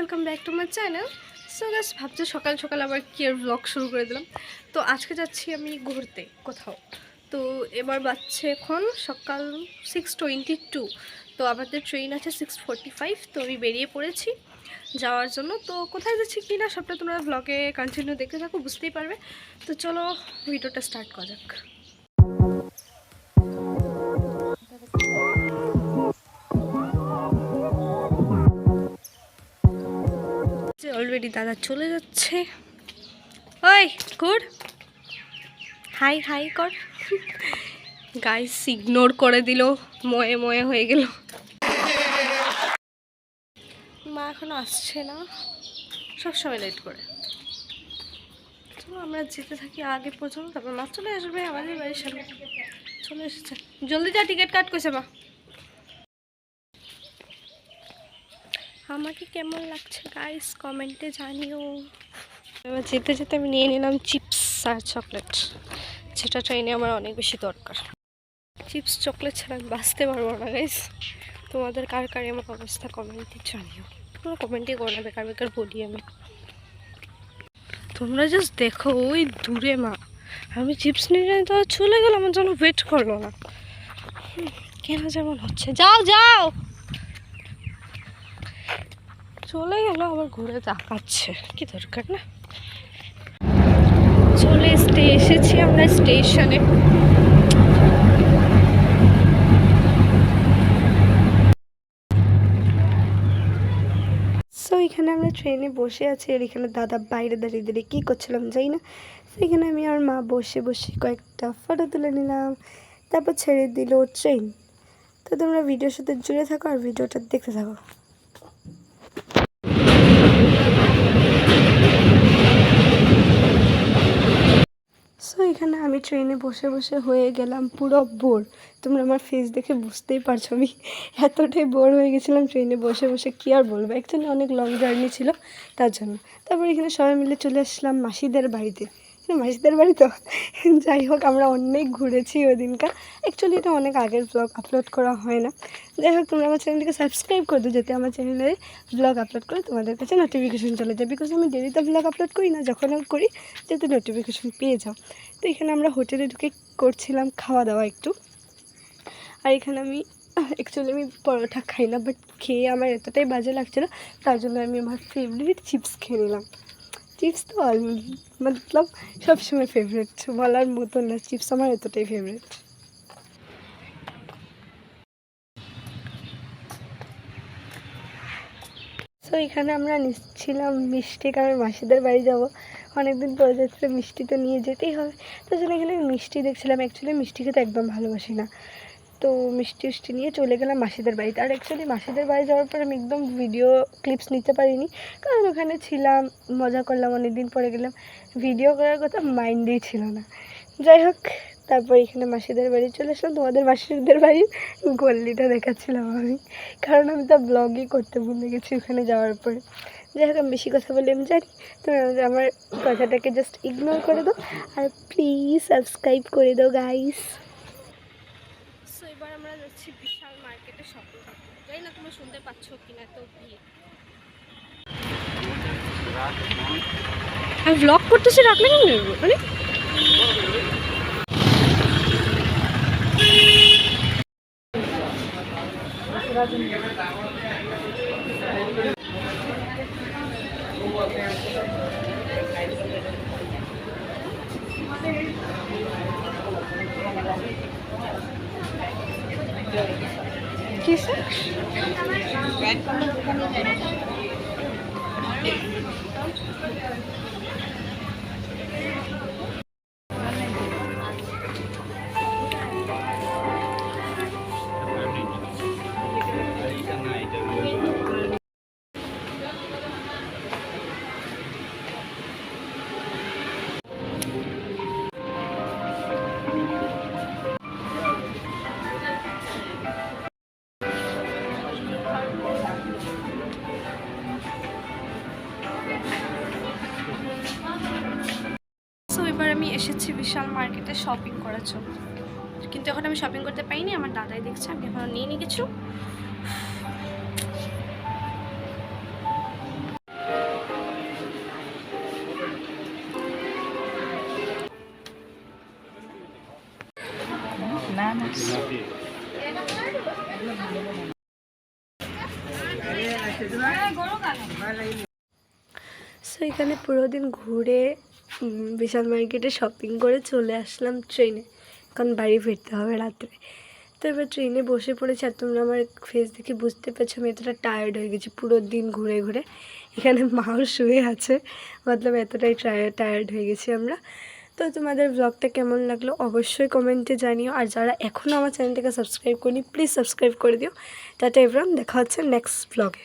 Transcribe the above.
Welcome back to my channel. So guys, ভাবছি সকাল সকাল আবার কি আর ব্লগ শুরু করে দিলাম। তো আজকে যাচ্ছি আমি ঘুরতে কোথাও। তো এবার বাজছে এখন সকাল 6:22। তো আমাদের ট্রেন আছে 6:45। তো আমি বেরিয়ে পড়েছি যাওয়ার জন্য। তো কোথায় যাচ্ছি কি না সবটা তোমরা ব্লগে কন্টিনিউ দেখতে থাকো, বুঝতেই পারবে। তো চলো ভিডিওটা স্টার্ট করা যাক। অলরেডি দাদা চলে যাচ্ছে। ওই গুড হাই হাই কর। গাইস ইগনোর করে দিল, ময়ে ময়ে হয়ে গেল। মা এখনো আসছে না, সবসময় লেট করে। চলো আমরা যেতে থাকি আগে পর্যন্ত, তারপর মা চলে আসবে আমাদের বাড়ির সামনে। চলে এসেছে, জলদি যা, টিকিট কাট কইছে মা। আমাকে কেমন লাগছে গাইস কমেন্টে জানিও। এবার যেতে যেতে আমি নিয়ে নিলাম চিপস আর চকলেট, যেটা ট্রেনে আমার অনেক বেশি দরকার। চিপস চকলেট ছাড়া আমি বাঁচতে পারবো না গাইস। তোমাদের কার কার আমার অবস্থা কমেন্টে জানিও। তোমরা কমেন্টই করো না, বেকার বেকার বলি আমি। তোমরা জাস্ট দেখো ওই দূরে মা, আমি চিপস নিয়ে তো চলে গেলাম, আমার জন্য ওয়েট করলো না। কেন যেমন হচ্ছে, যাও যাও, চলে গেল আবার ঘুরে তাকাচ্ছে, কি দরকার না। চলে এসেছি আমরা স্টেশনে। সো এখানে আমরা ট্রেনে বসে আছি, আর এখানে দাদা বাইরে দাঁড়িয়ে দাঁড়িয়ে কী করছিলাম যাই না। সেখানে আমি আর মা বসে বসে কয়েকটা ফটো তুলে নিলাম, তারপর ছেড়ে দিল ট্রেন। তো তোমরা ভিডিওর সাথে জুড়ে থাকো আর ভিডিওটা দেখতে থাকো। সো এখানে আমি ট্রেনে বসে বসে হয়ে গেলাম পুরো বোর। তোমরা আমার ফেস দেখে বুঝতেই পারছো আমি এতটাই বোর হয়ে গেছিলাম ট্রেনে বসে বসে, কী আর বলবো। অ্যাকচুয়ালি অনেক লং জার্নি ছিল তার জন্য। তারপর এখানে সবাই মিলে চলে আসলাম মাসিদের বাড়িতে। মাসিদের বাড়ি তো যাই হোক, আমরা অনেক ঘুরেছি ওই দিনকার। অ্যাকচুয়ালি এটা অনেক আগের ব্লগ, আপলোড করা হয় না। যাই হোক, তোমরা আমার চ্যানেলটিকে সাবস্ক্রাইব করে দিও, যাতে আমার চ্যানেলে ব্লগ আপলোড করে তোমাদের কাছে নোটিফিকেশন চলে যায়। বিকজ আমি দেরিতে ব্লগ আপলোড করি না, যখন আমি করি যাতে নোটিফিকেশন পেয়ে যাও। তো এখানে আমরা হোটেলে ঢুকে করছিলাম খাওয়া দাওয়া একটু। আর এখানে আমি অ্যাকচুয়ালি আমি পরোটা খাই না, বাট খেয়ে আমার এতটাই বাজে লাগছিলো, তার জন্য আমি আমার ফেভারিট চিপস খেয়ে নিলাম। চিপস তো মতলব সবসময় ফেভারিট, বলার মতো না, চিপস আমার এতটাই ফেভারিট। সো এখানে আমরা নিচ্ছিলাম মিষ্টি, কারণ মাসিদের বাড়ি যাবো, অনেকদিন পরে যাচ্ছে, মিষ্টি তো নিয়ে যেতেই হবে। তো জন্য এখানে মিষ্টি দেখছিলাম। অ্যাকচুয়ালি মিষ্টি খেতে একদম ভালোবাসি না, তো মিষ্টি নিয়ে চলে গেলাম মাসিদের বাড়িতে। আর অ্যাকচুয়ালি মাসিদের বাড়ি যাওয়ার পর আমি একদম ভিডিও ক্লিপস নিতে পারিনি, কারণ ওখানে ছিলাম, মজা করলাম, অনেকদিন পরে গেলাম, ভিডিও করার কথা মাইন্ডেই ছিল না। যাই হোক, তারপর এখানে মাসিদের বাড়ি চলে আসলাম। তোমাদের মাসিদের বাড়ির গল্লিটা দেখাচ্ছিলাম আমি, কারণ আমি তো ব্লগই করতে ভুলে গেছি ওখানে যাওয়ার পরে। যাই হোক, আমি বেশি কথা বলে আমি জানি, তুমি আমার কথাটাকে জাস্ট ইগনোর করে দাও, আর প্লিজ সাবস্ক্রাইব করে দাও গাইস। সো এবার আমরা যাচ্ছি বিশাল মার্কেটে শপিং করতে। জানি না তোমরা শুনতে পাচ্ছ কিনা, তো ভিড়। আমি ব্লগ করতেছি, রাখলে কেন মানে কিসে আমি এসেছি বিশাল মার্কেটে শপিং করার জন্য, কিন্তু এখন আমি শপিং করতে পারিনি, আমার দাদাই দেখছে, আমি এখন নিয়ে নিয়ে কিছু। সো এখানে পুরো দিন ঘুরে বিশাল মার্কেটে শপিং করে চলে আসলাম ট্রেনে, কারণ বাড়ি ফিরতে হবে রাত্রে। তো এবার ট্রেনে বসে পড়েছি, আর তোমরা আমার ফেস দেখে বুঝতে পারছো আমি এতটা টায়ার্ড হয়ে গেছি পুরো দিন ঘুরে ঘুরে। এখানে মাও শুয়ে আছে, মতলব এতটাই টায়ার্ড হয়ে গেছি আমরা। তো তোমাদের ব্লগটা কেমন লাগলো অবশ্যই কমেন্টে জানিও, আর যারা এখনও আমার চ্যানেলটাকে সাবস্ক্রাইব করিনি প্লিজ সাবস্ক্রাইব করে দিও। টাটা এভরিওয়ান, দেখা হচ্ছে নেক্সট ব্লগে।